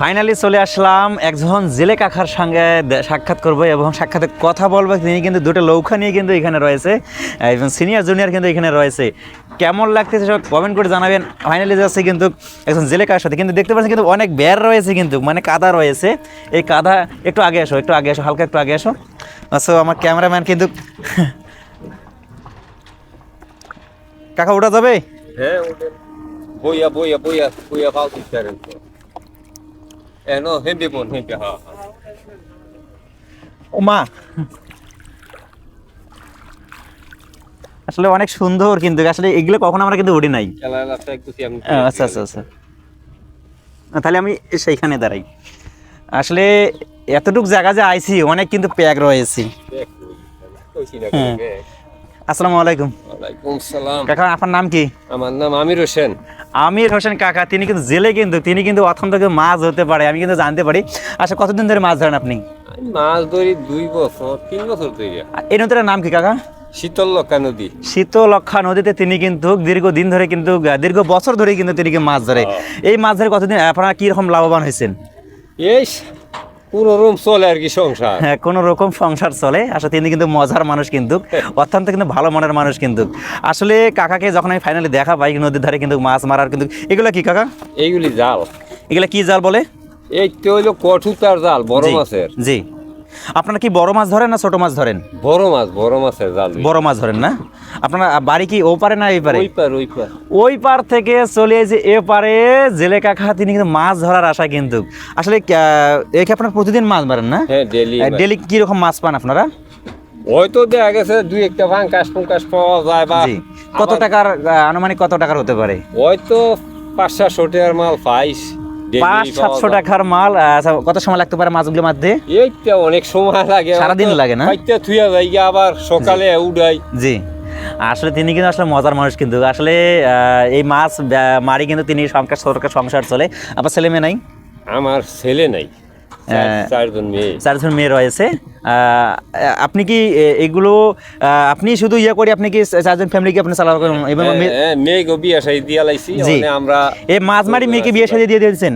Finally চলে আসলাম একজন জেলে কাকার সঙ্গে সাক্ষাৎ করবো এবং সাক্ষাতে কথা বলবো। তিনি কিন্তু দুটো নৌকা নিয়ে কিন্তু এখানে রয়েছে এবং সিনিয়র জুনিয়র কিন্তু এখানে রয়েছে। কেমন লাগতেছে সব কমেন্ট করে জানাবেন। ফাইনালি যাচ্ছে কিন্তু একজন জেলে কাকার সাথে, কিন্তু দেখতে পাচ্ছেন কিন্তু অনেক বের রয়েছে, কিন্তু মানে কাদা রয়েছে। এই কাদা একটু আগে আসো, একটু আগে আসো, হালকা একটু আগে আসো। আচ্ছা, আমার ক্যামেরাম্যান কিন্তু কাকা ওঠা যাবে? হ্যাঁ, বইয়া বইয়া বইয়া বইয়া পাও দিচ্ছেন তো। No, hindi po, hindi ha. ও মা, আসলে অনেক সুন্দর, কিন্তু আসলে এগুলো কখনো আমরা কিন্তু উঠি নাই। আচ্ছা আচ্ছা আচ্ছা, তাহলে আমি সেইখানে দাঁড়াই। আসলে এতটুক জায়গা যে আইছি, অনেক কিন্তু প্যাক রয়েছি। আসসালামু আলাইকুম। ওয়ালাইকুম সালাম। কাকা, আপনার নাম কি? আমার নাম আমির হোসেন। আমির হোসেন কাকা, তিনি কিন্তু জেলে, কিন্তু তিনি কিন্তু অত্যন্ত মাছ হতে পারে, আমি কিন্তু জানতে পারি। আচ্ছা, কতদিন ধরে মাছ ধরেন আপনি? আমি মাছ ধরি 2 বছর 3 বছর ধরে। এই নদীটার নাম কি কাকা? শীতললক্ষা নদী। শীতলক্ষা নদীতে তিনি কিন্তু দীর্ঘদিন ধরে, কিন্তু দীর্ঘ বছর ধরে কিন্তু তিনি মাছ ধরে। এই মাছ ধরে কতদিন আপনারা কি রকম লাভবান হয়েছেন? এই পুরো রুম চলে আর কি সংসার। হ্যাঁ, কোনো রকম সংসার চলে। আসলে তিনি কিন্তু মজার মানুষ, কিন্তু অত্যন্ত কিন্তু ভালো মনের মানুষ। কিন্তু আসলে কাকাকে যখন আমি ফাইনালি দেখা পাই নদীর ধারে কিন্তু মাছ মারার, কিন্তু এগুলো কি কাকা? এইগুলি জাল। এগুলা কি জাল বলে? এই তো হইলো কঠুতার জাল, বড় মাছের। জি, আপনারা কি বড় মাছ ধরেন না ছোট মাছ ধরেন? বড় মাছের জাল। বড় মাছ ধরেন না? আপনার বাড়ি কি ও পারে না এই পারে? ওই পার থেকে চলে এসে এ পারে জেলে কাকা তিনি কিন্তু মাছ ধরার আশা। কিন্তু আসলে একে আপনারা প্রতিদিন মাছ মারেন না? হ্যাঁ, ডেলি কি রকম মাছ পান আপনারা? হয়তো দেখা গেছে 2-1টা ফাঙ্কাস পাওয়া যায়। বা কত টাকার আনুমানিক কত টাকার হতে পারে? হয়তো 500-700 টাকার মাল পাইস। 500-700 টাকার মাল। আচ্ছা, কত সময় লাগতে পারে মাছগুলো মারতে? এইটা অনেক সময় লাগে, সারাদিন লাগে না? পাইতে থুয়া যাই আবার সকালে উড়াই। জি, আসলে তিনি কিন্তু আসলে মজার মানুষ। কিন্তু আসলে এই মাছ মারি কিন্তু তিনি সংসার চলে। আপনার ছেলে মেয়ে নাই? আমার ছেলে নাই, 4জন মেয়ে রয়েছে। আপনি কি এগুলো আপনি শুধু করি, আপনি কি 4জন ফ্যামিলিকে আপনি চালানো করেন? এবং মেয়েকে বিয়ে শাদী দিয়ে লাইছি। আমরা এই মাছ মারি মেয়েকে বিয়ে শাদী দিয়ে দিয়েছেন।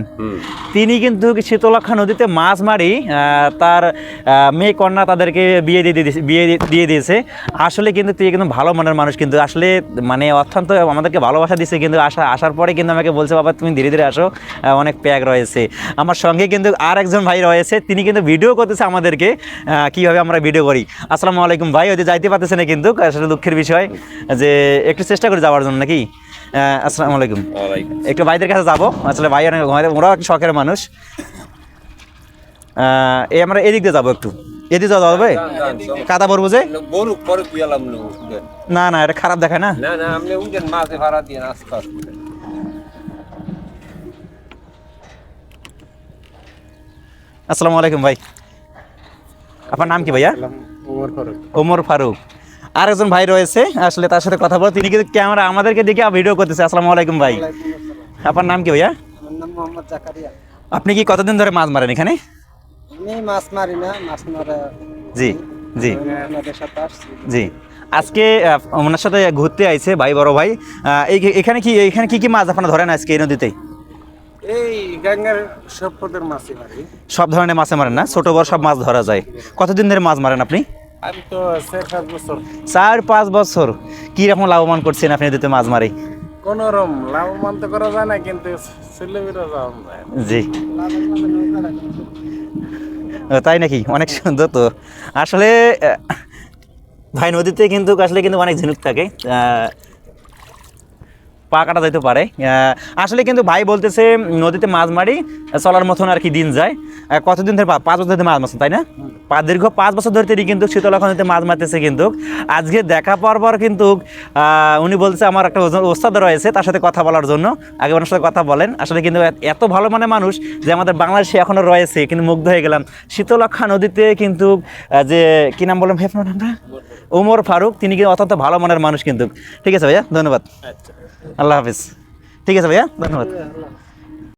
তিনি কিন্তু শীতলক্ষা নদীতে মাছ মারি তার মেয়ে কন্যা তাদেরকে বিয়ে দিয়ে দিয়েছে। আসলে কিন্তু তিনি কিন্তু ভালো মনের মানুষ। কিন্তু আসলে মানে অত্যন্ত আমাদেরকে ভালোবাসা দিচ্ছে। কিন্তু আসার পরে কিন্তু আমাকে বলছে, বাবা তুমি ধীরে ধীরে আসো, অনেক প্যাক রয়েছে। আমার সঙ্গে কিন্তু আর একজন ভাই রয়েছে, তিনি কিন্তু ভিডিও করতেছে আমাদেরকে কীভাবে আমরা ভিডিও করি। আসসালামু আলাইকুম ভাই। ওই যে যাইতে পারতেছে না, কিন্তু আসলে দুঃখের বিষয় যে একটু চেষ্টা করে যাওয়ার জন্য নাকি। আসসালামু আলাইকুম। একটু ভাইদের কাছে যাবো। আসলে ভাই অনেক, ওরাও একটু শখের মানুষ। এই আমরা এদিক দিয়ে যাবো, একটু এদিকে যাওয়া যাবে? কাদা পড়বো যে। না না, এটা খারাপ দেখায় না। আসসালামু আলাইকুম ভাই। আপনার নাম কি ভাইয়া? ওমর ফারুক। আর একজন ভাই রয়েছে, আসলে তার সাথে কথা বলো। তিনি কিন্তু ক্যামেরা আমাদেরকে দেখে ভিডিও করতেছে। আসসালামু আলাইকুম ভাই। আপনার নাম কি ভাইয়া? আপনি কি কতদিন ধরে মাছ মারেন এখানে? মাছ মারি না, মাছ মারা। জি জি জি। আজকে ওনার সাথে ঘুরতে আইছে ভাই, বড় ভাই। এখানে কি কি মাছ আপনারা ধরেন আজকে এই নদীতে? এই গঙ্গার সব পদের মাছই মারি। সব ধরনের মাছ মারেন না? ছোট বড় সব মাছ ধরা যায়। কতদিন ধরে মাছ মারেন আপনি? আমি তো 4-5 বছর। 4-5 বছর। কি রকম লাভবান করছেন আপনি নদীতে মাছ মারি? কোন রকম লাভবান তো করা যায় না, কিন্তু ছেলেমেয়েরা যাওয়া যায়। জি, তাই নাকি? অনেক সুন্দর তো। আসলে ভাই নদীতে কিন্তু আসলে কিন্তু অনেক ঝিনুক থাকে, পা কাটা যাইতে পারে। আসলে কিন্তু ভাই বলতেছে নদীতে মাছ মারি চলার মতন আর কি দিন যায়। কতদিন ধরে? 5 বছর ধরে মাছ মারছেন, তাই না? দীর্ঘ 5 বছর ধরে তিনি কিন্তু শীতলক্ষা নদীতে মাছ মারতেছে। কিন্তু আজকে দেখা পাওয়ার পর কিন্তু উনি বলছে আমার একটা ওস্তাদ রয়েছে, তার সাথে কথা বলার জন্য। আগে ওনার সাথে কথা বলেন। আসলে কিন্তু এত ভালো মানে মানুষ যে আমাদের বাংলাদেশে এখনও রয়েছে, কিন্তু মুগ্ধ হয়ে গেলাম। শীতলক্ষা নদীতে কিন্তু যে কি নাম বললাম ভাই আপনার নামটা? ওমর ফারুক। তিনি কিন্তু অত্যন্ত ভালো মনের মানুষ। কিন্তু ঠিক আছে ভাইয়া, ধন্যবাদ। আল্লাহ হাফিজ। ঠিক আছে ভাইয়া, ধন্যবাদ।